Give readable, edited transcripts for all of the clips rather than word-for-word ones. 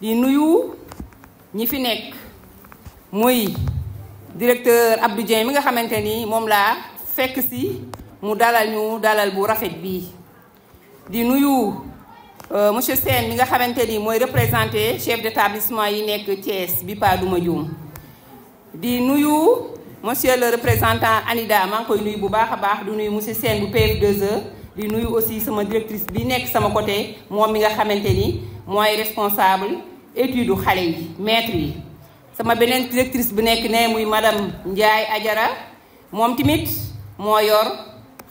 di nuyu ñi fi nekk muy directeur Abdou Dieng mi nga xamante ni moom laa fekk si mu dalal ñu dalal bu rafet bii di nuyu monsieur Sène mi nga xamante ni mooy représenté chef d'établissement yi nekk Thiès bi pa duma juum di nuyu monsieur le représentant Anida maa ngi koy nuyu bu baax a baax di nuyu monsieur Sène bu PF2E di nuyu aussi sama directrice bi nekk sama côté moom mi nga xamante ni mooy responsable étude xale yi maître yi sama beneen directrice bu nekk ne muy madame Ndiaye Adjara moom tamit moo yor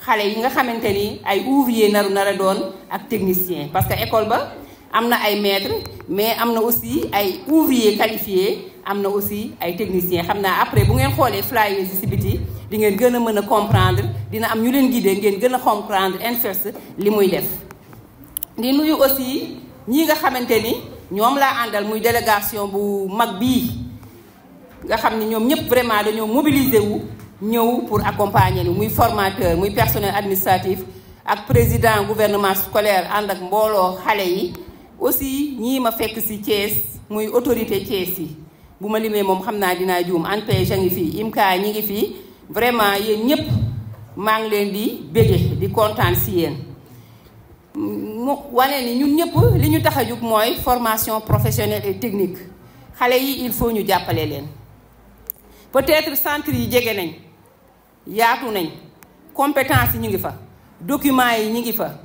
xale yi nga xamante ni ay ouvrier nar a doon ak technicien parce que école ba am na ay maître mais am na aussi ay ouvrier qualifié am na aussi ay technicien xam naa après bu ngeen xoolee flyers yi si biti di ngeen gën a mën a comprendre dina am ñu leen guider ngeen gën a comprendre INFEST li muy def di nuyu aussi ñi nga xamante ni ñoom laa àndal muy délégation bu mag bii nga xam ni ñoom ñëpp vraiment dañoo mobiliser wu ñëw pour accompagner ni muy formateur muy personnel administratif ak président gouvernement scolaire ànd ak mbooloo xale yi aussi ñii ma fekk ci Thiès muy autorité Thiès yi bu ma limee moom xam naa dinaa juum ANPEJ a ngi fii IMCA ñi ngi fii vraiment yéen ñëpp maa ngi leen di bége di kontaan ci yéen mu wane ni ñun ñëpp li ñu tax a jóg mooy formation professionnelle et technique xale yi il faut ñu jàppale leen peut-être centre yi jege nañ yaatu nañ compétence yi ñu ngi fa documents yi ñu ngi fa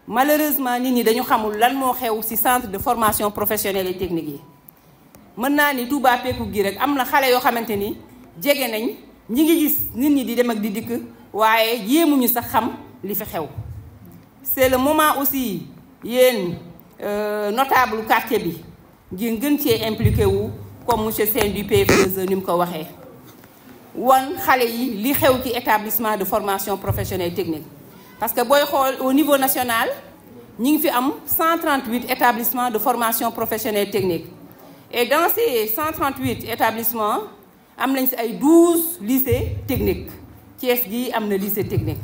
malheureusement nit ñi dañu xamul lan moo xew ci centre de formation professionnelle et technique yi mën naa ni Touba Peku gi rek am na xale yoo xamante ni jege nañ ñi ngi gis nit ñi di dem ak di dikk waaye jéemuñu sax xam li fi xew c'est le moment aussi yéen notable quartier bi ngeen gën cee impliqué wu comme monsieur Sène du PF2E ni mu ko waxee wan xale yi li xew ci établissement de formation professionnelle et technique parce que booy xool au niveau national ñi ngi fi am 138 établissements de formation professionnelle et technique et dans ces 138 établissements am nañ ci ay 12 lycées techniques Thiès gi am na lycée technique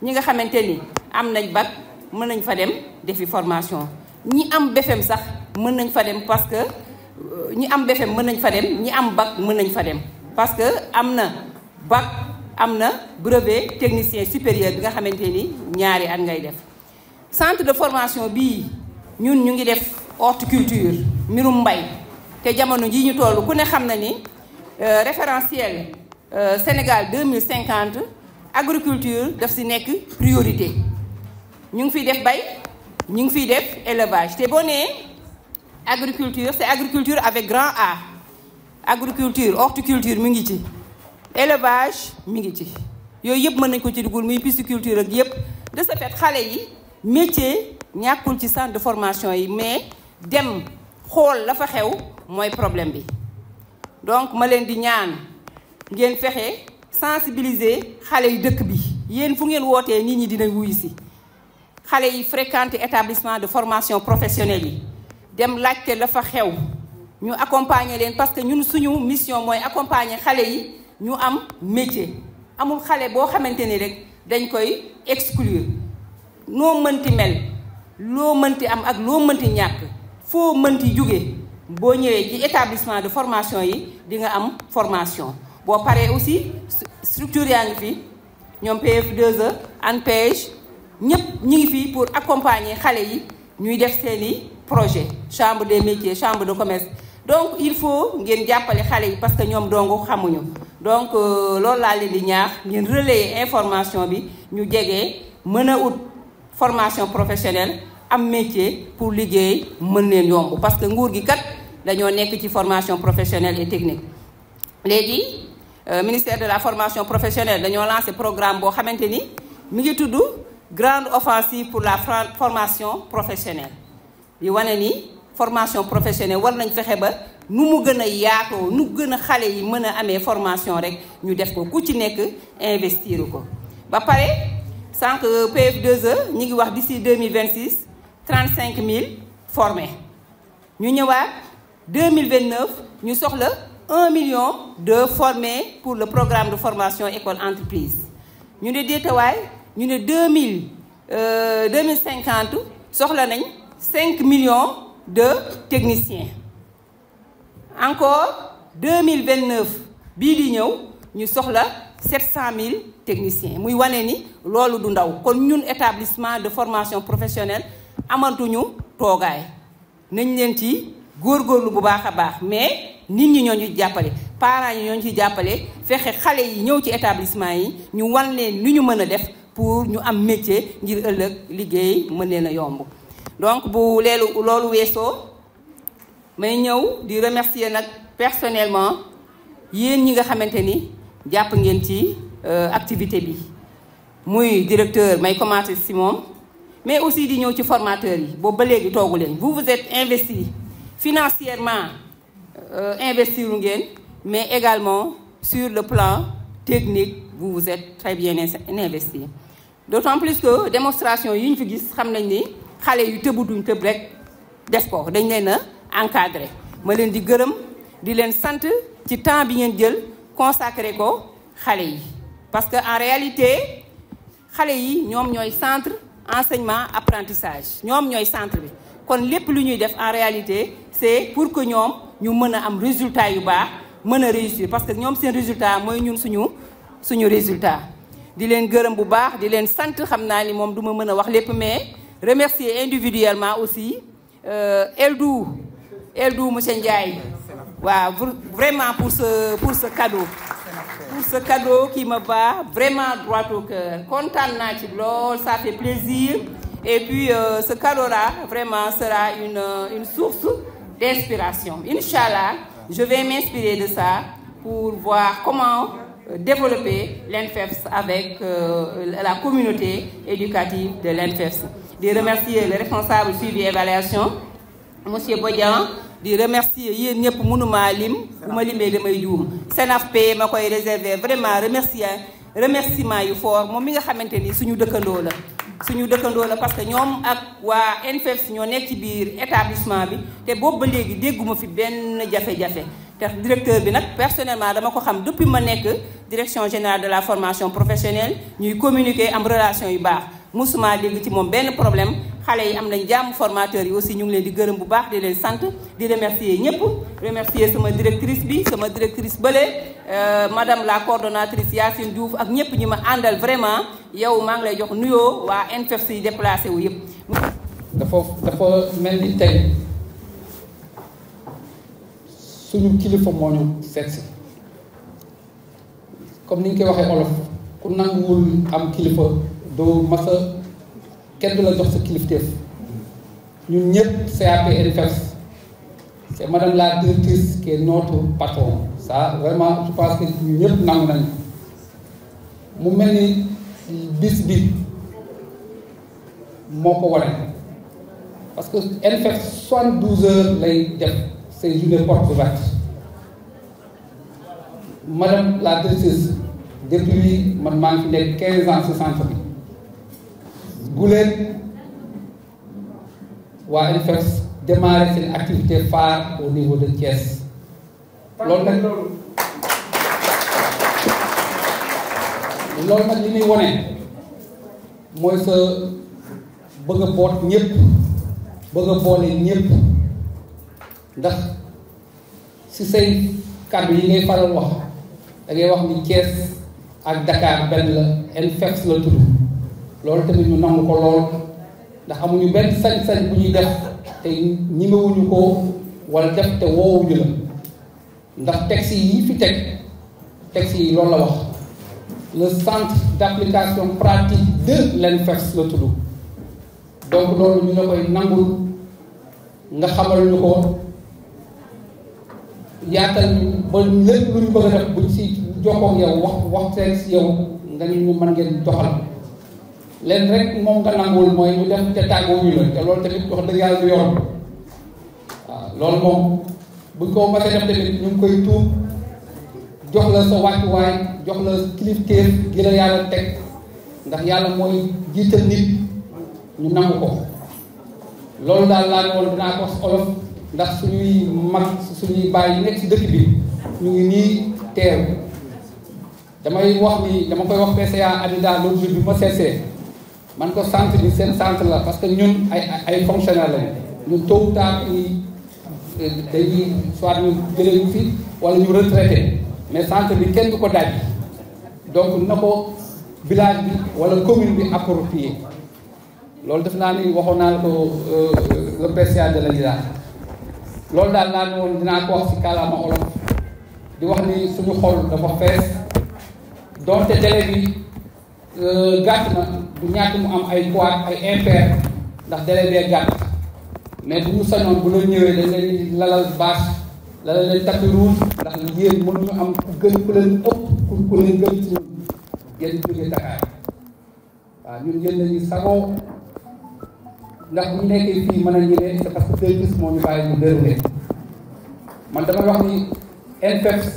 ñi nga xamante ni am nañ bac mën nañ fa dem defi formation ñi am BFEM sax mën nañ fa dem parce que ñi am BFEM mën nañ fa dem ñi am bac mën nañ fa dem parce que am na bac am na brevet technicien supérieur bi nga xamante ni ñaari at ngay def centre de formation bii ñun ñu ngi def horticulture mbirum mbay te jamono ji ñu toll ku ne xam na ni référentiel Sénégal 2050 agriculture daf si nekk priorité ñu ngi fiy def bay ñu ngi fiy def élevage te boo nee agriculture c'est agriculture avec grand A agriculture horticulture mi ngi ci élevage mi ngi ci yooyu yëpp mën nañ ko ci dugul muy pisciculture ak yëpp de ce fait xale yi métier ñàkkul ci centre de formation yi mais dem xool la fa xew mooy problème bi donc ma leen di ñaan ngeen fexe sensibiliser xale yi dëkk bi yéen fu ngeen wootee nit ñi dinañ wuyu si xale yi fréquenter établissement de formation professionnelle yi dem laajte la fa xew ñu accompagner leen parce que ñun suñu mission mooy accompagner xale yi ñu am métier amul xale boo xamante ni rek dañ koy exclure noo mënti mel loo mënti am ak loo mënti ñàkk foo mënti jóge boo ñëwee ci établissement de formation yi di nga am formation boo paree aussi structure yaa ngi fi ñoom PF2E ANPEJ ñëpp ñi ngi fi pour accompagner xale yi ñuy def seeni projet chambre des métiers chambre de commerce donc il faut ngeen jàppale xale yi parce que ñoom dongu xamuñu donc loolu laa leen di ñaax ngeen relayer information bi ñu jege mën a ut formation professionnelle am métier pour liggéey mën leen yomb parce que nguur gi kat dañoo nekk ci formation professionnelle et technique léegi ministère de la formation professionnelle dañoo lancé programme boo xamante ni mi ngi tudd grande offensive pour la formation professionnelle di wane ni formation professionnelle war nañ fexe ba nu mu gën a yaatoo nu gën a xale yi mën a amee formation rek ñu def ko ku ci nekk investir ko ba pare sànq PF2E ñi ngi wax d'ici 2026 35 000 formés ñu ñëwaat 2029 ñu soxla 1 million de formés pour le programme de formation école entreprise ñu ne déetawaay ñu ne 2050 soxla nañ 5 millions de techniciens encore 2029 bii di ñëw ñu soxla 700 000 techniciens muy wane ni loolu du ndaw kon ñun établissement de formation professionnelle amatuñu toogaay nañ leen ci góorgóorlu bu baax a baax mais nit ñi ñoo ñu jàppale parents yi ñoo ñu ci jàppale fexe xale yi ñëw ci établissement yi ñu wan leen li ñu mën a def pour ñu am métier ngir ëllëg liggéey mën leen a yomb. donc bu loolu weesoo may ñëw di remercier nag personnellement yéen ñi nga xamante ni jàpp ngeen ci activité bi muy directeur may commencer ci moom mais aussi di ñëw ci formateurs yi boobu ba léegi toogu leen vous êtes investi financièrement investir ngeen mais également sur le plan technique vous êtes très bien investi d'autant plus que démonstration yi ñu fi gis xam nañ ni xale yu tëbuduñ tëb rek def ko dañ leen a encadré ma leen di gërëm di leen sant ci temps bi ngeen jël consacré ko xale yi parce que en réalité xale yi ñoom ñooy centre enseignement apprentissage ñoom ñooy centre bi kon lépp lu ñuy def en réalité c'est pour que ñoom ñu mën a am résultat yu baax mën a réussir parce que ñoom seen résultat mooy ñun suñu résultat di leen gërëm bu baax di leen sant xam naa ni moom du ma mën a wax lépp mais remercier individuellement aussi Eldou monsieur Ndiaye waaw vraiment pour ce cadeau qui me va vraiment droit au cœur kontaan naa ci lool ça fait plaisir et puis ce cadeau-là vraiment sera une source d'inspiration Inch'Allah je vais m'inspirer de ça pour voir comment développer l'ENFEFS avec la communauté éducative de l'ENFEFS di remercier le responsable suivi évaluation monsieur Bodian di remercier yéen ñëpp mënuma lim bu ma limee damay juum SENAFP ma koy réserver vraiment remerciement yu fort moom mi nga xamante ni suñu dëkkandoo la parce que ñoom ak waa ENFEFS ñoo nekk ci biir établissement bi te boobu ba léegi dégguma fi benn jafe-jafe te directeur bi nag personnellement dama ko xam depuis ma nekk direction générale de la formation professionnelle ñuy communiquer am relation yu baax musuma dégg ci moom benn problème xale yi am nañ jàmm formateurs yi aussi ñu ngi leen di gërëm bu baax di leen sant di remercier ñëpp remercier sama directrice bële madame la coordonnatrice Yacine Diouf ak ñëpp ñi ma àndal vraiment yow maa ngi lay jox nuyoo waa ENFEFS yi déplacé wu yëpp. dafa mel ni tey suñu kilifa moo ñu seet si comme ni ñu koy waxee olof ku nanguwul am kilifa doo masa kenn du la jox sa kilifteef ñun ñëpp CAP ENFEFS c'est madame la directrice qui est notre patron ça vraiment je pense que ñun ñëpp nangu nañu mu mel ni bis bi moo ko wane parce que ENFEFS 72 heures lay def ces journées portes ouvertes madame la directrice depuis man maa ngi fi nekk 15 ans ci centre bi guleen waa ENFEFS démarré seen activité phare au niveau de Thiès loolu nag li muy wone mooy sa bëgg a boot ñëpp bëgg a boole ñëpp ndax ci say kàddu yi ngay faral wax da ngay wax ni Thiès ak Dakar benn la ENFEFS la tudd loolu tamit ñu nangu ko lool ndax amuñu benn sañ-sañ bu ñuy def te ñimewuñu ko wala def te woowuñu la ndax texte yi fi texte yi loolu la wax le centre d'application pratique de l'ENFEFS la tudd donc loolu ñu la koy nangul nga xamal ñu ko yaatal ñu ba lépp lu ñu bëgg a def buñ si jokkoo yow wax si yow nga ñu mën ngeen doxal leen rek moom nga nanguwul mooy ñu def te tàgguwuñu la te loolu tamit wax dëgg yàlla du yoon waaw loolu moom buñ ko mësee def tamit ñu ngi koy tuub jox la sa wàccuwaay jox la kilifteef gi la yàlla teg ndax yàlla mooy jiital nit ñu nangu ko loolu daal laa ne woon dinaa ko wax olof ndax suñuy mag suñuy baay yi nekk ci dëkk bi ñu ngi nii teew damay wax ni dama koy wax PCA Adida l'autre jour bi ma seetsee man ko centre bi seen centre la parce que ñun ay fonctionnaire lañu ñun tôt ou tard dañuy soit ñu jëlee ñu fi wala ñu retraité mais centre bi kenn du ko daaj donc na ko village bi wala commune bi approprié loolu def naa ni waxoon naa la ko le PCA de la LIDA loolu daal naa ne woon dinaa ko wax ci kàllaama olof di wax ni suñu xol dafa fees donte délai bi gàtt na du ñàkk mu am ay couac ay impair ndax délai bee gàtt mais bu ñu sañoon bu la ñëwee dañ leen di lalal bâche lalal leen tapis rouge ndax yéen mënuñu am ku leen ëpp ku leen gën ci ñun ngeen jógee Dakar waaw ñun yéen lañuy sagoo ndax bu ñu nekkee fii mën a ñëwee c'est parce que day gis moo ñu bàyyi mu déroulé man damay wax ni INPEPS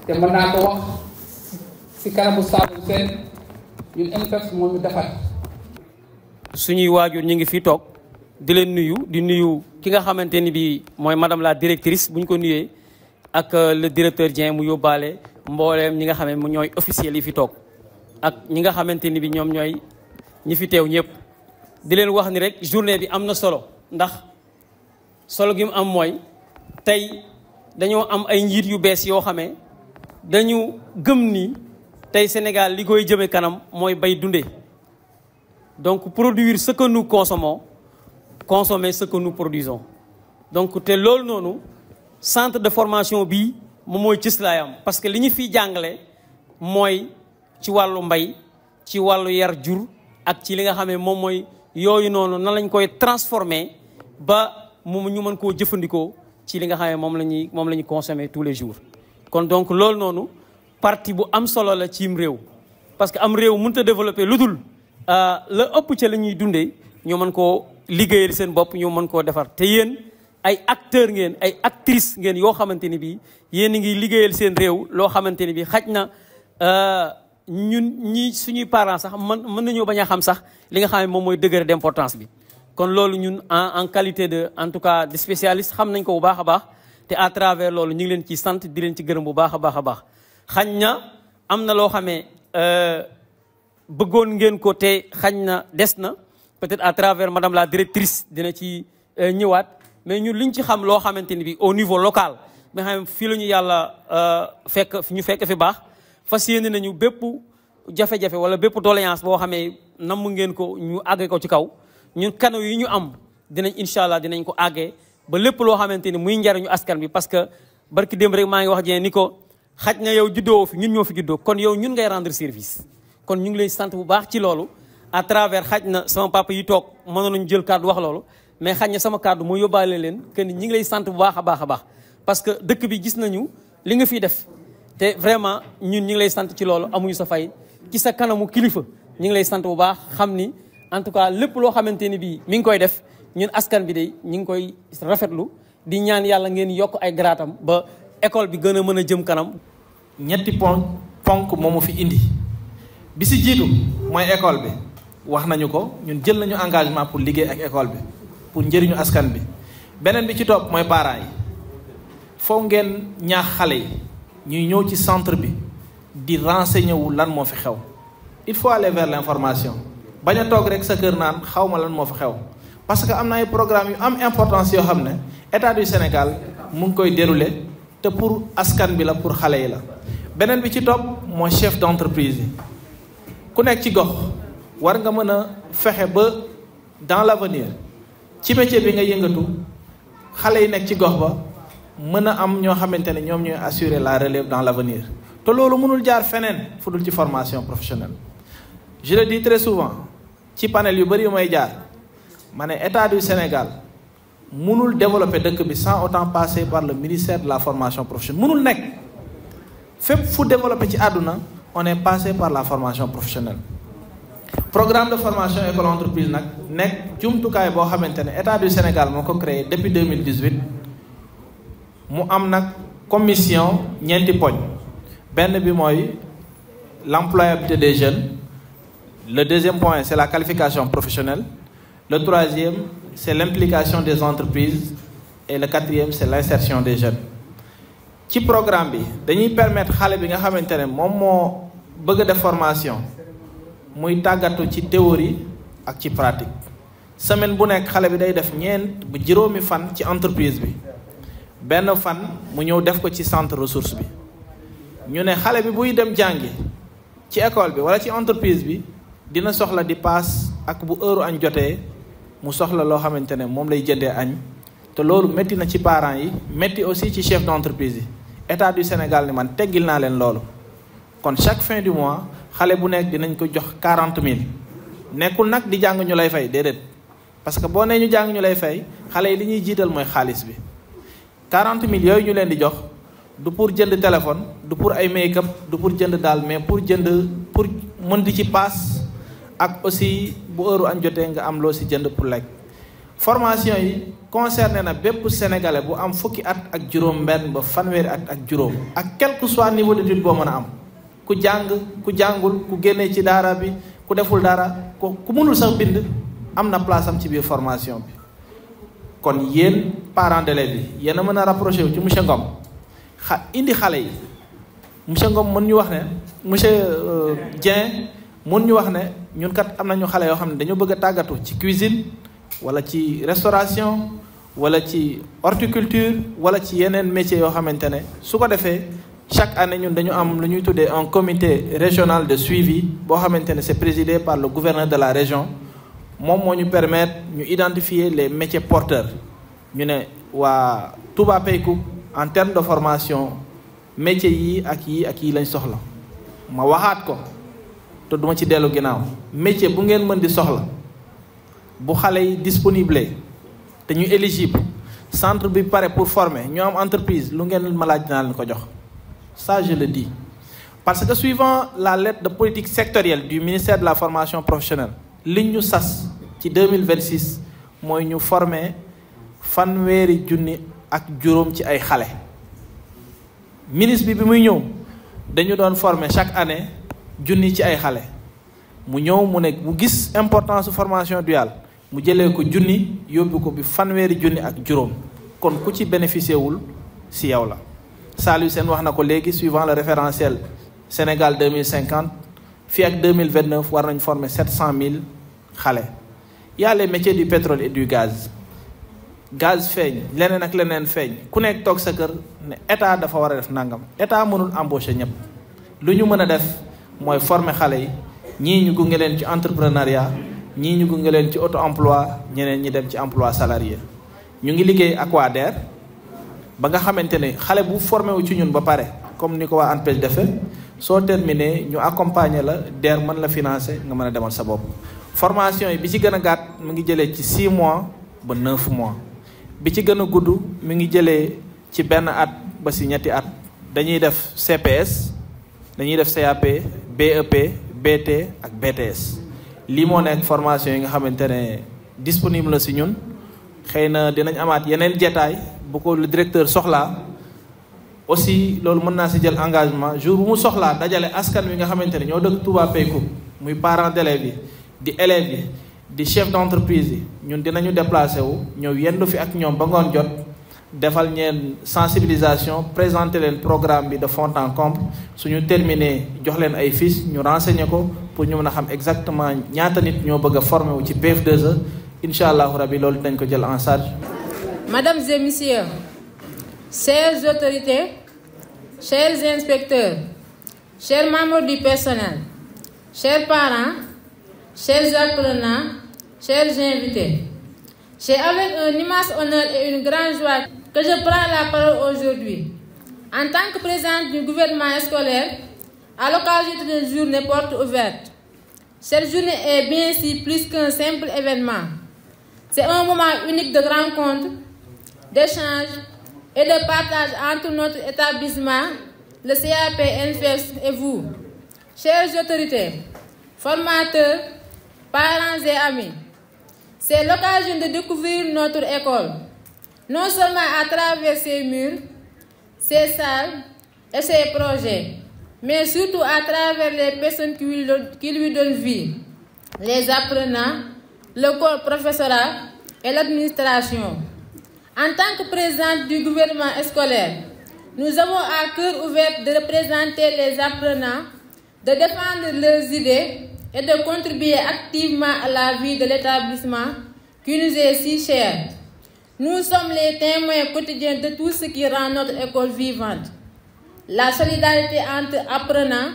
te mën naa ko wax ci kanamu Saalum Sène ñun INPEPS moo ñu defar. suñuy waajur ñu ngi fi toog di leen nuyu di nuyu ki nga xamante ni bii mooy madame la directrice bu ñu ko nuyee ak le directeur Dieng mu yóbbaale mbooleem ñi nga xam ne mu ñooy officiels yi fi toog ak ñi nga xamante ni bi ñoom ñooy ñi fi teew ñëpp. di leen wax ni rek journée bi am na solo ndax solo gi mu am mooy tey dañoo am ay njiit yu bees yoo xamee dañu gëm ni tey Sénégal li koy jëme kanam mooy bay dundee donc produire ce que nous consommons consommer ce que nous produisons donc te loolu noonu centre de formation bii moom mooy cëslaayam parce que li ñu fiy jàngale mooy ci wàllu mbay ci wàllu yar jur ak ci li nga xam ne moom mooy yooyu noonu nan lañ koy transformer ba mu ñu mën koo jëfandikoo ci li nga xam ne moom la ñuy consommer tous les jours. kon donc loolu noonu partie bu am solo la ciim réew parce que am réew mënut a développer lu dul la ëpp ca la ñuy dundee ñoo mën koo liggéeyal seen bopp ñoo mën koo defar te yéen ay acteurs ngeen ay actrices ngeen yoo xamante ni bii yéen a ngi liggéeyal seen réew loo xamante ni bii xaj na ñun ñi suñuy parents sax mën nañoo bañ a xam sax li nga xam ne moom mooy degré d'importance bi. kon loolu ñun en qualité de en tout cas de spécialiste xam nañ ko bu baax a baax te à travers loolu ñu ngi leen ci sant di leen ci gërëm bu baax a baax a baax xañ na am na loo xamee bëggoon ngeen ko te xañ na des na peut-être à travers madame la directrice dina ci ñëwaat mais ñun liñ ci xam loo xamante ni bi au niveau local nga xam ne fii la ñu yàlla fekk fi baax fas yéene nañu bépp jafe-jafe wala bépp doléance boo xamee namm ngeen ko ñu àggee ko ci kaw ñun canaux yi ñu am dinañ incha allah dinañ ko àggee ba lépp loo xamante ni muy njariñu askan bi parce que barki démb rek maa ngi wax jeen ni ko xaj na yow juddoo fi ñun ñoo fi juddoo kon yow ñun ngay rendre service kon ñu ngi lay sant bu baax ci loolu à travers xaj na sama papa yi toog mënoon nañu jël kàddu wax loolu mais xaj na sama kàddu moo yóbbaale leen que ni ñu ngi lay sant bu baax a baax a baax parce que dëkk bi gis nañu li nga fiy def te vraiment ñun ñu ngi lay sant ci loolu amuñu sa fay ci sa kanamu kilifa ñu ngi lay sant bu baax xam ni en tout cas lépp loo xamante ni bii mi ngi koy def ñun askan bi de ñu ngi koy rafetlu di ñaan yàlla ngeen yokk ay garaatam ba école bi gën a mën a jëm kanam. ñetti ponk moomu fi indi bi si jiitu mooy école bi wax nañu ko ñun jël nañu engagement pour liggéey ak école bi pour njëriñu askan bi. beneen bi ci topp mooy parents yi foog ngeen ñaax xale yi ñuy ñëw ci centre bi di renseigner wu lan moo fi xew il faut aller vers l'information bañ a toog rek sa kër naan xaw ma lan moo fi xew parce que am na ay programmes yu am importance yoo xam ne état du Sénégal mu ngi koy dérouler te pour askan bi la pour xale yi la. beneen bi ci topp mooy chef d'entreprise yi ku nekk ci gox war nga mën a fexe ba dans l'avenir ci métier bi nga yëngatu xale yi nekk ci gox ba mën a am ñoo xamante ne ñoom ñooy assurer la relève dans l'avenir te loolu mënul jaar feneen fu dul ci formation professionnelle. je le dis très souvent ci panel yu bëri yu may jaar ma ne état du Sénégal mënul développer dëkk bi sans autant passer par le ministère de la formation professionnelle mënul nekk fépp fu développer ci àdduna on est passé par la formation professionnelle. programme de formation école entreprise nag nekk jumtukaay boo xamante ne état du Sénégal moo ko créé depuis 2018 mu am nag commission ñeenti poñ benn bi mooy l'employabilité des jeunes. Le deuxième point, c'est la qualification professionnelle. Le troisième, c'est l'implication des entreprises. Et le quatrième, c'est l'insertion des jeunes. Ci programme bi dañuy permettre xale bi nga xamante ne moom moo bëgg a def formation muy tàggatu ci théorie ak ci pratique semaine bu nekk xale bi day def ñeent bu juróomi fan ci entreprise bi benn fan mu ñëw def ko ci centre ressource bi ñu ne xale bi buy dem jàngi ci école bi wala ci entreprise bi dina soxla di paas ak bu heure añ jotee mu soxla loo xamante ne moom lay jëndee añ te loolu métti na ci parents yi métti aussi ci chef d'entreprise yi état du Sénégal ni man teggil naa leen loolu kon chaque fin du mois xale bu nekk dinañ ko jox 40 000 nekkul nag di jàng ñu lay fay déedéet parce que boo nee ñu jàng ñu lay fay xale yi li ñuy jiital mooy xaalis bi 40 000 yooyu ñu leen di jox du pour jënd téléphone du pour ay make-up du pour jënd daal mais pour mën di ci paas ak aussi bu heure añ jotee nga am loo si jënd pour lekk. formation yi concerné na bépp sénégalais bu am fukki at ak juróom benn ba fanweeri at ak juróom ak quel que soit niveau d'étude boo mën a am ku jàng ku jàngul ku génnee ci daara bi ku deful dara ku mënul sax bind am na place am ci biir formation bi. kon yéen parents d'élèves yi yéen a mën a rapproché wu ci monsieur Ngom indi xale yi monsieur Ngom mën ñu wax ne monsieur Dieng mën ñu wax ne ñun kat am nañu xale yoo xam ne dañoo bëgg a tàggatu ci cuisine wala ci restauration wala ci horticulture wala ci yeneen métiers yoo xamante ne su ko defee chaque année ñun dañu am lu ñuy tuddee un comité régional de suivi boo xamante ne c'est présidé par le gouverneur de la région moom moo ñu permettre ñu identifier les métiers porteurs ñu ne waa Touba Peykouk en termes de formation métiers yi ak yi lañ soxla ma waxaat ko te duma ci dellu ginnaaw métier bu ngeen mën di soxla bu xale yi disponible te ñu éligible centre bi pare pour former ñu am entreprise lu ngeen ma laaj dinaa leen ko jox ça je le dis parce que suivant la lettre de politique sectorielle du ministère de la formation professionnelle liñ ñu sas ci 2026 mooy ñu former 1,000 ak juróom ci ay xale ministre bi muy ñëw dañu doon former chaque année 1,000 ci ay xale mu ñëw mu ne mu gis importance formation duale mu jëlee ko 1,000 yóbbu ko bi 1,000 ak juróom kon ku ci bénéficié wul si yow la Saliou Sène wax na ko léegi suivant le référentiel Sénégal 2050 fii ak 2029 war nañ former 700 000 xale. y a les métiers du pétrole et du gaz feeñ leneen ak leneen feeñ ku nekk toog sa kër ne état dafa war a def nangam état mënul embaucher ñëpp lu ñu mën a def mooy former xale yi ñii ñu gunge leen ci entrepreneuriat ñii ñu gunge leen ci auto emploi ñeneen ñi dem ci emploi salarié ñu ngi liggéey ak waa DER ba nga xamante ne xale bu formé wu ci ñun ba pare comme ni ko waa ANPEJ defee soo terminé ñu accompagner la DER mën la financer nga mën a demal sa bopp. formation yi bi ci gën a gàtt mi ngi jëlee ci 6 mois ba 9 mois bi ci gën a gudd mi ngi jëlee ci benn at ba si ñetti at dañuy def CPS dañuy def CAP BEP BT ak BTS lii moo nekk formation yi nga xamante ne disponible na si ñun xëy na dinañ amaat yeneen jetaay bu ko le directeur soxlaa aussi loolu mën naa si jël engagement jour bu mu soxlaa dajale askan wi nga xamante ne ñoo dëkk Touba Peykouk muy parents d'élèves yi di élèves yi di chef d'entreprise yi ñun dinañu déplacé wu ñëw yendu fi ak ñoom ba ngoon jot defal ñeen sensibilisation présenter leen programme bi de fond en comble suñu terminé jox leen ay fiches ñu renseigner ko pour ñu mën a xam exactement ñaata nit ñoo bëgg a former wu ci BF2E incha allahu rabi loolu dañ ko jël en charge. Mesdames et messieurs, chères autorités, chers inspecteurs, chers membres du personnel, chers parents, chers apprenants, chers invités, c'est avec un immense honneur et une grande joie que je prends la parole aujourd'hui. En tant que présidente du gouvernement scolaire, à l'occasion d'une journée porte ouverte, cette journée est bien si plus qu'un simple événement. C'est un moment unique de rencontre, d'échange et de partage entre notre établissement, le CAP NFES et vous, chères autorités, formateurs, parents et amis. C'est l'occasion de découvrir notre école, non seulement à travers ses murs, ses salles et ses projets, mais surtout à travers les personnes qui lui donnent vie, les apprenants, le corps professoral et l'administration. En tant que présidente du gouvernement scolaire, nous avons à cœur ouvert de représenter les apprenants, de défendre leurs idées et de contribuer activement à la vie de l'établissement qui nous est si cher. Nous sommes les témoins quotidiens de tout ce qui rend notre école vivante. La solidarité entre apprenants,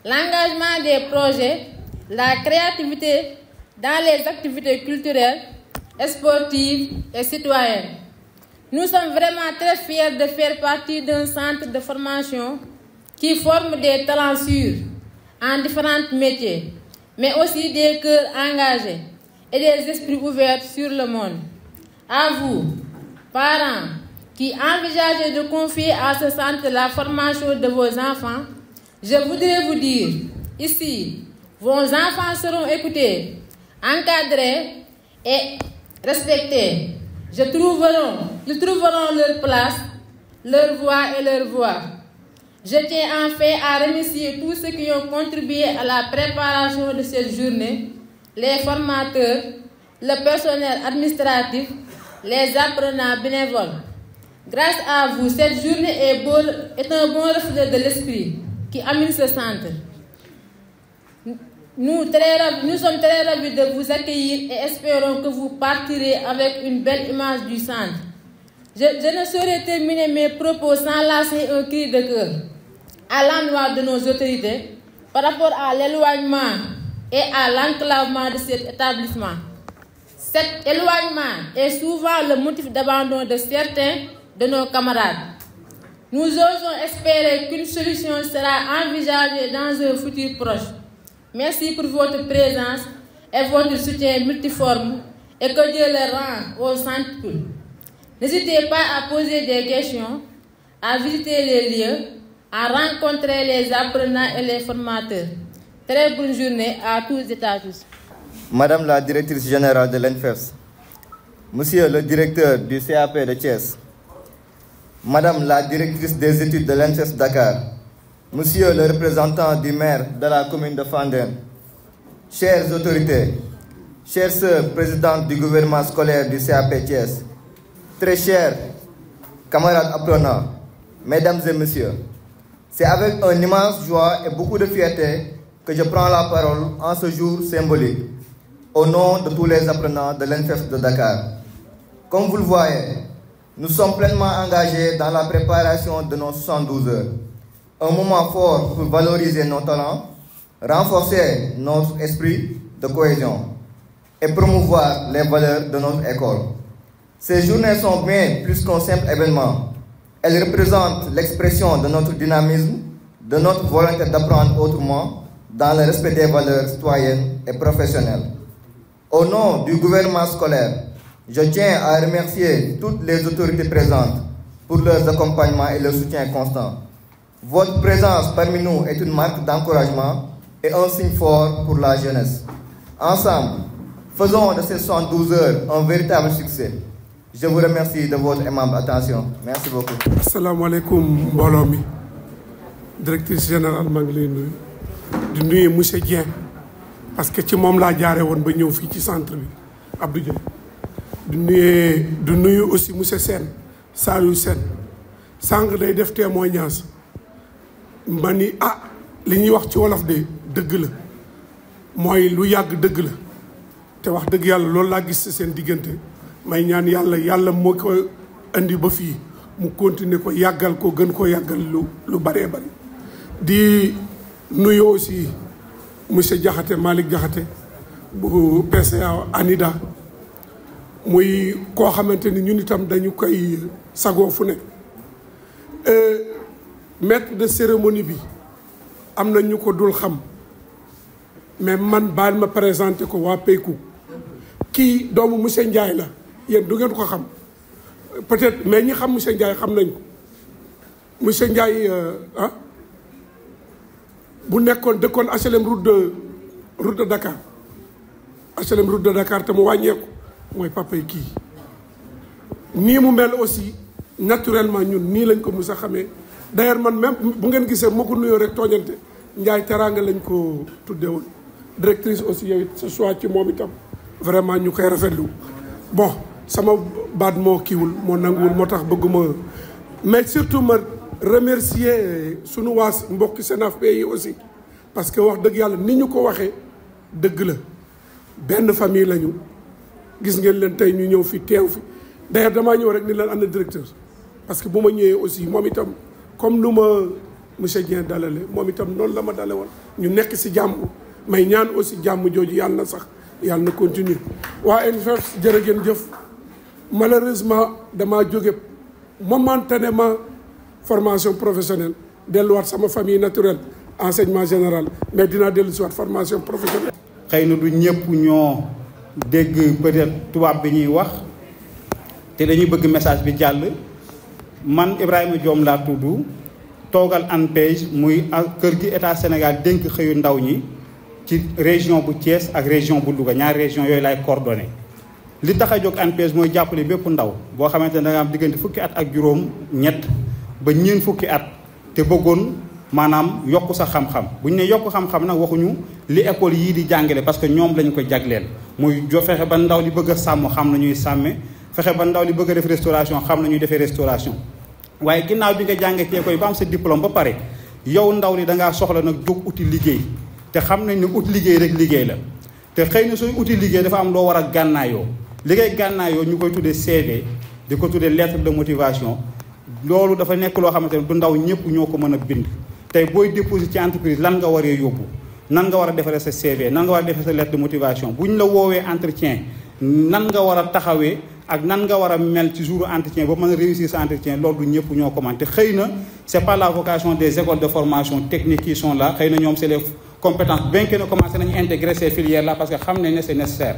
l'engagement des projets, la créativité dans les activités culturelles, sportives et citoyennes. Nous sommes vraiment très fiers de faire partie d'un centre de formation qui forme des talents sûrs en différents métiers, mais aussi des cœurs engagés et des esprits ouverts sur le monde. À vous, parents, qui envisagez de confier à ce centre la formation de vos enfants, je voudrais vous dire, ici, vos enfants seront écoutés, encadrés et respectés. Ils trouveront leur place, leur voix et leur voix. Je tiens enfin à remercier tous ceux qui ont contribué à la préparation de cette journée, les formateurs, le personnel administratif, les apprenants bénévoles. Grâce à vous, cette journée est un bon reflet de l'esprit qui anime ce centre. Nous sommes très ravis de vous accueillir et espérons que vous partirez avec une belle image du centre. Je ne saurais terminer mes propos sans lancer un cri de cœur à l'endroit de nos autorités par rapport à l'éloignement et à l'enclavement de cet établissement. Cet éloignement est souvent le motif d'abandon de certains de nos camarades. Nous osons espérer qu'une solution sera envisagée dans un futur proche. Merci pour votre présence et votre soutien multiforme et que Dieu le rende au centre. N'hésitez pas à poser des questions, à visiter les lieux, à rencontrer les apprenants et les formateurs. Très bonne journée à tous et à tous. Madame la directrice générale de l'ENFES, Monsieur le directeur du CAP de Thiès, Madame la directrice des études de l'ENFES Dakar, Monsieur le représentant du maire de la commune de Fandène, chères autorités, chères sœurs présidentes du gouvernement scolaire du CAP Thiès, très chers camarades apprenants, mesdames et messieurs, c'est avec une immense joie et beaucoup de fierté que je prends la parole en ce jour symbolique, au nom de tous les apprenants de l'ENFES de Dakar. Comme vous le voyez, nous sommes pleinement engagés dans la préparation de nos 72 heures. Un moment fort pour valoriser nos talents, renforcer notre esprit de cohésion et promouvoir les valeurs de notre école. Ces journées sont bien plus qu'un simple événement. Elles représentent l'expression de notre dynamisme, de notre volonté d'apprendre autrement, dans le respect des valeurs citoyennes et professionnelles. Au nom du gouvernement scolaire, je tiens à remercier toutes les autorités présentes pour leur accompagnement et leur soutien constant. Votre présence parmi nous est une marque d'encouragement et un signe fort pour la jeunesse. Ensemble, faisons de ces 72 heures un véritable succès. Je vous remercie de votre aimable attention. Merci beaucoup. Assalamu alaikum mbooloo mi directrice générale maa ngi lay nuyu di nuyu monsieur Dieng parce que ci moom laa jaare woon ba ñëw fii ci centre bi Abdou Dieng di nuyu aussi monsieur Sène Saliou Sène sànq day def témoignage ma ni li ñuy wax ci wolof de dëgg la mooy lu yàgg dëgg la te wax dëgg yàlla loolu laa gis seen diggante may ñaan yàlla moo ko indi ba fii mu continuer ko yàggal ko gën ko yàggal lu baree bari di nuyu aussi monsieur Diakhaté Malick Diakhaté bu PCA ANIDA muy koo xamante ni ñun itam dañu koy sagoo fu ne maître de cérémonie bi am na ñu ko dul xam mais man baal ma présenté ko waa Peykou kii doomu monsieur Ndiaye la yéen du ngeen ko xam peut-être mais ñi xam monsieur Ndiaye xam nañ ko monsieur Ndiaye bu nekkoon dëkkoon HLM route de Dakar HLM route de Dakar te mu wàññeeku mooy papa yi kii nii mu mel aussi naturellement ñun nii lañ ko mus a xamee d'ailleurs man même bu ngeen gisee moo ko nuyoo rek tooñante Ndiaye teraanga lañ ko tuddee woon directrice aussi yow it ce soit ci moom itam vraiment ñu koy rafetlu bon sama baat moo kiiwul moo nanguwul moo tax bëgguma mais surtout ma remercier sunu waa mbokki CNAFP yi aussi parce que wax dëgg yàlla ni ñu ko waxee dëgg la benn famille lañu gis ngeen leen tey ñu ñëw fi teew fi d'ailleurs damaa ñëw rek ni leen ànd directeur parce que bu ma ñëwee aussi moom itam comme nu ma monsieur Dieng dalale moom itam noonu la ma dale woon ñu nekk si jàmm may ñaan aussi jàmm jooju yàlla na sax yàlla na continuer waa NFEFS jërë ngeen jëf malheureusement damaa jóge momentanément formation professionnelle delluwaat sama famille naturelle enseignement général mais dinaa dellu si waat formation professionnelle. xëy na du ñëpp ñoo dégg peut-être tubaab bi ñuy wax te dañuy bëgg message bi jàll man Ibrahima Diom laa tudd toogal ANPEJ muy kër gi état Sénégal dénk xëyu ndaw ñi ci région bu Thiès ak région bu Louga ñaari région yooyu lay coordonné. li tax a jóg ANPEJ mooy jàppale bépp ndaw boo xamante ne da nga am diggante fukki at ak juróom ñett ba ñeent fukki at te bëggoon maanaam yokk sa xam-xam bu ñu ne yokk xam-xam nag waxuñu li école yii di jàngale parce que ñoom lañu ko jagleel muy fexe ba ndaw li bëgg a sàmm xam na ñuy sàmme fexe ba ndaw li bëgg a def restauration xam na ñuy defee restauration waaye ginnaaw bi nga jàngee ci école yi ba am sa diplôme ba pare yow ndaw li da ngaa soxla nag jóg uti liggéey te xam nañ ne ut liggéey rek liggéey la te xëy na sooy uti liggéey dafa am loo war a gànnaayoo liggéey gànnaayoo ñu koy tuddee CV di ko tuddee lettre de motivation loolu dafa nekk loo xamante ne du ndaw ñëpp ñoo ko mën a bind tey booy déposé ci entreprise lan nga waree yóbbu nan nga war a defaree sa CV nan nga war a defee sa lettre de motivation bu ñu la woowee entretien nan nga war a taxawee ak nan nga war a mel ci jour entretien ba mën a réussir sa entretien loolu du ñëpp ñoo ko mën te xëy na c'est pas la vocation des écoles de formation technique qui sont là xëy na ñoom c'est les compétences bien que ne commencé nañu intégrer ces filières là parce que xam nañ ne c'est nécessaire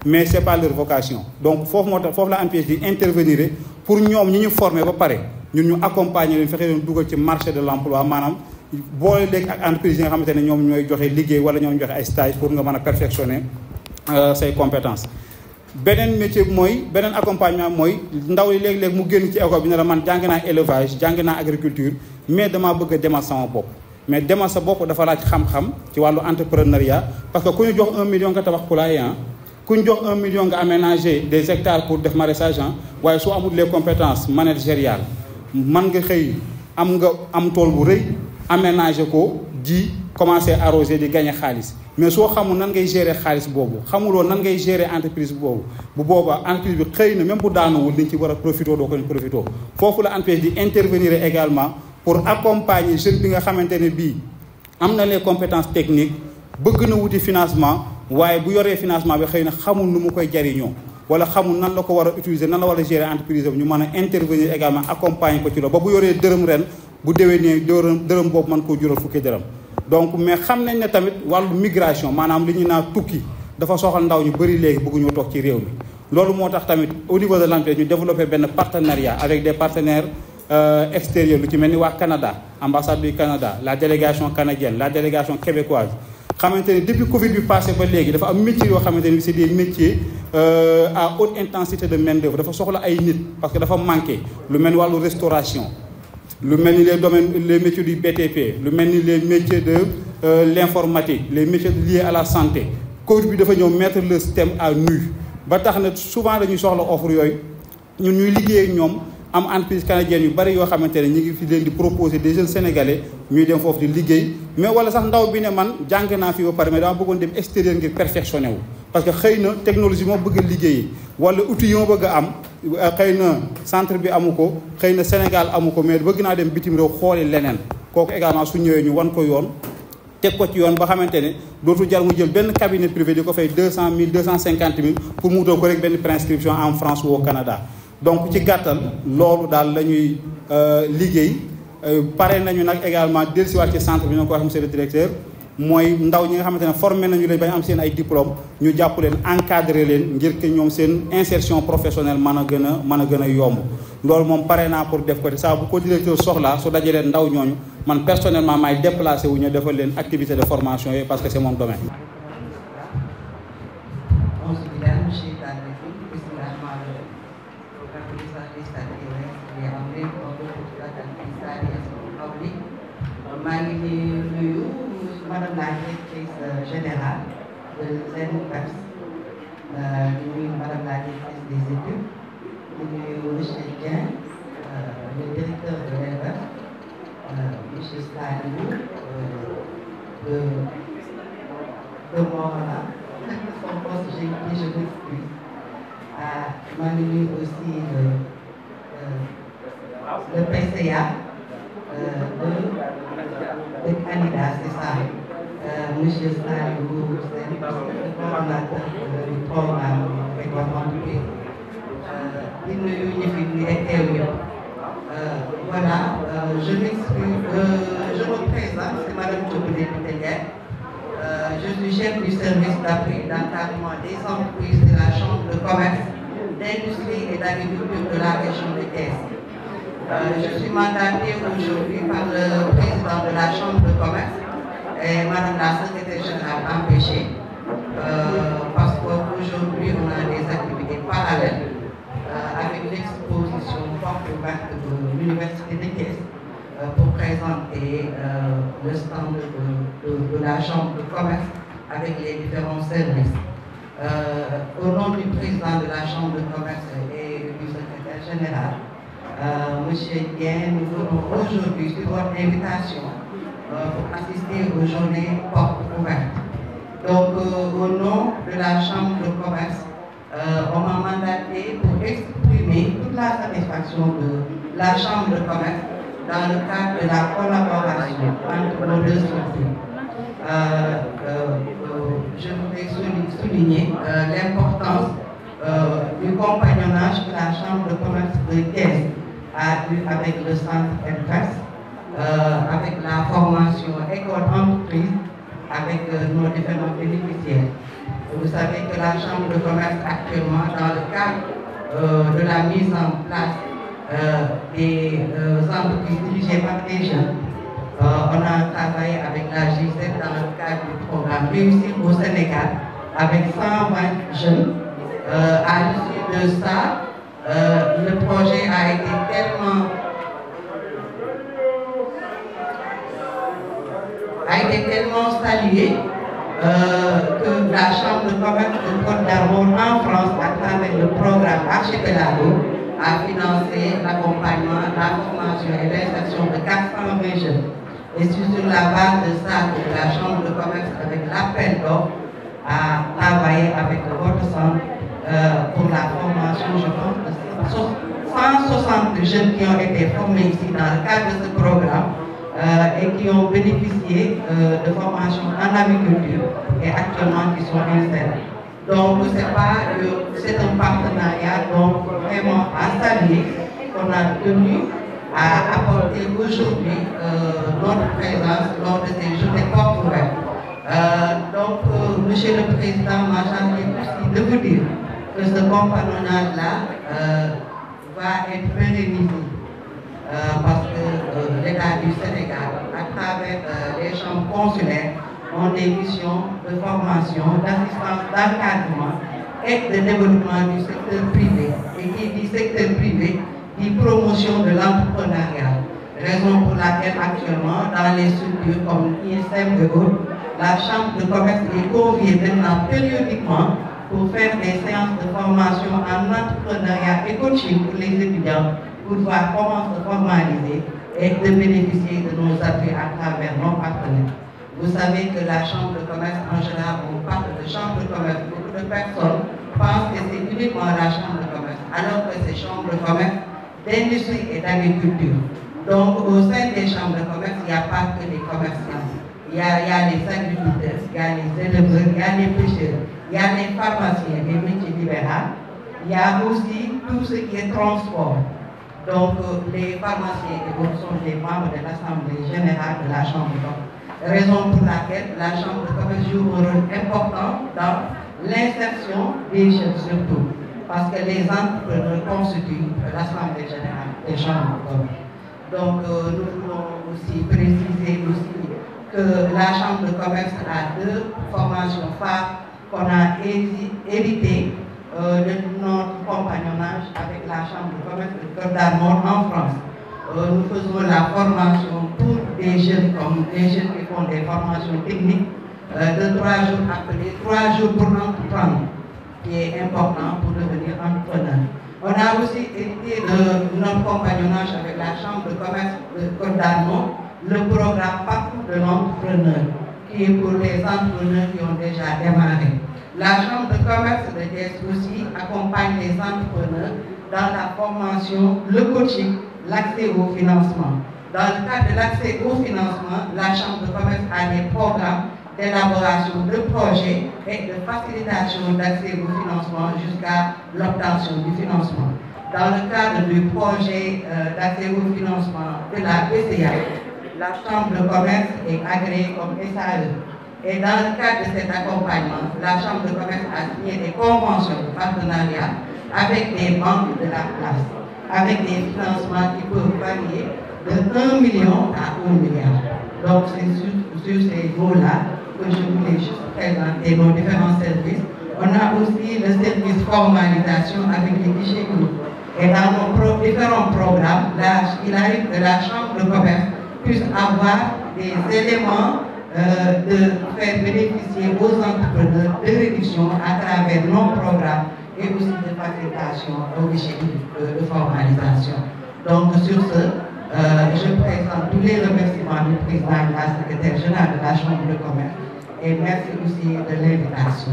mais c'est pas leur vocation donc foofu moo tax foofu la ANPEJ di intervenir pour ñoom ñi ñu former ba pare ñun ñu accompagner leen fexe leen dugal ci marché de l'emploi maanaam boole léegi ak entreprise yi nga xamante ne ñoom ñooy joxe liggéey wala ñoom joxe ay stage pour nga mën a perfectionner say compétences. beneen métier mooy beneen accompagnement mooy ndaw li léeg-léeg mu génn ci école bi ne la man jàng naa élevage jàng naa agriculture mais damaa bëgg a demal sama bopp mais demal sa bopp dafa laaj xam-xam ci wàllu entrepreneuriat parce que ku ñu jox 1 million nga tabax poulailler ku ñu jox 1 million nga aménager des hectares pour def maraîchage waaye soo amul les compétences managériales man nga xëy am tool bu rëy aménager ko ji commencer arroser di gagner xaalis mais soo xamul nan ngay gérer xaalis boobu xamuloo nan ngay gérer entreprise boobu bu boobaa entreprise bi xëy na même bu daanuwul liñ ci war a profité doo ko leen profité foofu la ANPEJ di intervenir également pour accompagner jeune bi nga xamante ne bii am na les compétences techniques bëgg na wuti financement waaye bu yoree financement bi xëy na xamul nu mu koy jariñoo wala xamul nan la ko war a utiliser nan la war a gérer entreprise bi ñu mën a intervenir également accompagner ko ci loolu ba bu yoree dërëm ren bu déwénee dërëm boobu mën koo jural fukki dërëm donc mais xam nañ ne tamit wàllu migration maanaam li ñu naan tukki dafa soxal ndaw ñu bëri léegi bëgguñoo toog ci réew mi loolu moo tax tamit au niveau de l'ANPEJ ñu développé benn partenariat avec des partenaires extérieurs lu ci mel ni waa Canada ambassade du Canada la délégation canadienne la délégation québécoise xamante ne depuis Covid bi passé ba léegi dafa am métiers yoo xamante ne c'est des métiers à haute intensité de main d'œuvre dafa soxla ay nit parce que dafa manqué lu mel ni wàllu restauration lu mel ni les domaines les métiers du BTP lu mel ni les métiers de l'informatique les métiers liés à la santé Covid bi dafa ñëw mettre le système à nu ba tax na souvent dañuy soxla offre yooyu ñun ñuy liggéey ak ñoom am entreprise canadienne yu bari yoo xamante ne ñu ngi fi leen di proposer des jeunes sénégalais ñuy dem foofu di liggéey mais wala sax ndaw bi ne man jàng naa fi ba pare mais dama bëggoon dem extérieur ngir perfectionner wu parce que xëy na technologie moo bëgg a liggéeyee wala outil yi ma bëgg a am xëy na centre bi amu ko xëy na Sénégal amu ko mais bëgg naa dem bitim réew xooli leneen kooku également su ñëwee ñu wan ko yoon teg ko ci yoon ba xamante ne dootu jar mu jël benn cabinet privé di ko fay 200 000 250 000 pour mu wutal ko rek benn prescription en France ou au Canada donc ci gàttal loolu daal la ñuy liggéey pare nañu nag également dellusiwaat ci centre bi ñoo ko wax monsieur le directeur mooy ndaw ñi nga xamante ne formé nañu leen bañ am seen ay diplôme ñu jàpp leen encadré leen ngir que ñoom seen insertion professionnelle mën a gën a yomb loolu moom pare naa pour def ko te saa bu ko directeur soxlaa su dajalee ndaw ñooñu man personnellement maay déplacé wu ñu defal leen activité de formation yi parce que c'est mon domaine. maa ngi nuyu madame la directrice générale de l'ENFEFS di nuyu madame la directrice des études di nuyu monsieur Dieng le directeur de l'ENFEFS monsieur Saliou de Morona son poste j'ai oublié je m'excuse maa ngi nuyu aussi le PCA de Canada, c'est ça, monsieur Saliou Sène, le coordonnateur du programme développement du pays. di nuyu ñi fi ñu teew yëpp. Voilà, je m'exprime, je me présente, c'est Madame Diop députée Ndiaye. Je suis chef du service d'appui d'encadrement des entreprises de la Chambre de commerce, d'industrie et d'agriculture de la région de Thiès. Je suis mandatée aujourd'hui par le président de la Chambre de commerce et Madame la secrétaire générale empêchée, parce qu'aujourd'hui on a des activités parallèles avec l'exposition porte ouverte de l'Université de Thiès pour présenter le stand de la Chambre de commerce avec les différents services. Au nom du président de la Chambre de commerce et du secrétaire général, Monsieur Dien, nous venons aujourd'hui sur votre invitation pour assister aux journées portes ouvertes. Donc, au nom de la Chambre de commerce, on m'a mandaté pour exprimer toute la satisfaction de la Chambre de commerce dans le cadre de la collaboration entre nos deux structures. Je voudrais souligner l'importance du compagnonnage que la Chambre de commerce de Thiès a eu avec le centre ENFES, avec la formation école-entreprise, avec nos différents bénéficiaires. Vous savez que la Chambre de commerce actuellement, dans le cadre de la mise en place des entreprises dirigées par des jeunes, on a travaillé avec la G7 dans le cadre du programme Réussir au Sénégal avec 120 jeunes. À l'issue de ça, le projet a été tellement salué que la Chambre de commerce de Côte d'Armor en France, à travers le programme Archipelago, a financé l'accompagnement, la formation et l'insertion de 420 jeunes. Et sur la base de ça, la Chambre de commerce, avec l'appel d'offres, a travaillé avec votre centre pour la formation, je pense, de 160 jeunes qui ont été formés ici dans le cadre de ce programme et qui ont bénéficié de formation en agriculture et actuellement qui sont installés. Donc c'est un partenariat donc vraiment à saluer qu'on a tenu à apporter aujourd'hui notre présence lors de ces journées portes ouvertes. Monsieur le Président, m'a chargé aussi de vous dire que ce compagnonnage-là va être pérennisé parce que l'État du Sénégal, à travers les chambres consulaires, ont des missions de formation, d'assistance, d'encadrement et de développement du secteur privé. Et qui dit secteur privé, dit promotion de l'entrepreneuriat. Raison pour laquelle actuellement, dans les structures comme ISM et autres, la Chambre de commerce est conviée maintenant périodiquement pour faire des séances de formation en entrepreneuriat et coaching pour les étudiants, pour voir comment se formaliser et de bénéficier de nos appuis à travers nos partenaires. Vous savez que la Chambre de commerce, en général, on parle de Chambre de commerce, beaucoup de personnes pensent que c'est uniquement la Chambre de commerce, alors que c'est Chambre de commerce, d'industrie et d'agriculture. Donc, au sein des chambres de commerce, il n'y a pas que les commerçants. Il y a les agriculteurs, il y a les éleveurs, il y a les pêcheurs, il y a les pharmaciens, les métiers libéraux. Il y a aussi tout ce qui est transport. Donc, les pharmaciens et autres sont des membres de l'Assemblée générale de la Chambre de commerce. Raison pour laquelle la Chambre de commerce joue un rôle important dans l'insertion des jeunes surtout. Parce que les entrepreneurs constituent l'Assemblée générale des chambres de commerce. Donc, nous voulons aussi préciser aussi que la Chambre de commerce a deux formations phares qu'on a héritées de notre compagnonnage avec la Chambre de commerce de Côte d'Armor en France. Nous faisons la formation pour des jeunes comme des jeunes qui font des formations techniques de 3 jours appelés 3 jours pour entreprendre, qui est important pour devenir entrepreneur. On a aussi hérité de notre compagnonnage avec la Chambre de commerce de Côte d'Armor, le programme Parcours de l'entrepreneur, qui est pour les entrepreneurs qui ont déjà démarré. La Chambre de commerce de Thiès aussi accompagne les entrepreneurs dans la formation, le coaching, l'accès au financement. Dans le cadre de l'accès au financement, la Chambre de commerce a des programmes d'élaboration de projets et de facilitation d'accès au financement jusqu'à l'obtention du financement. Dans le cadre du projet d'accès au financement de la BCA, la Chambre de commerce est agréée comme SAE. Et dans le cadre de cet accompagnement, la Chambre de commerce a signé des conventions de partenariat avec des banques de la place, avec des financements qui peuvent varier de 1 million à 1 milliard. Donc c'est sur ces mots-là que je voulais juste présenter nos différents services. On a aussi le service formalisation avec les guichets uniques. Et dans nos différents programmes, il arrive que la Chambre de commerce puisse avoir des éléments de faire bénéficier aux entrepreneurs de réduction à travers nos programmes et aussi de facilitation au guichet de formalisation. Donc sur ce, je présente tous les remerciements du président et de la secrétaire générale de la Chambre de commerce et merci aussi de l'invitation.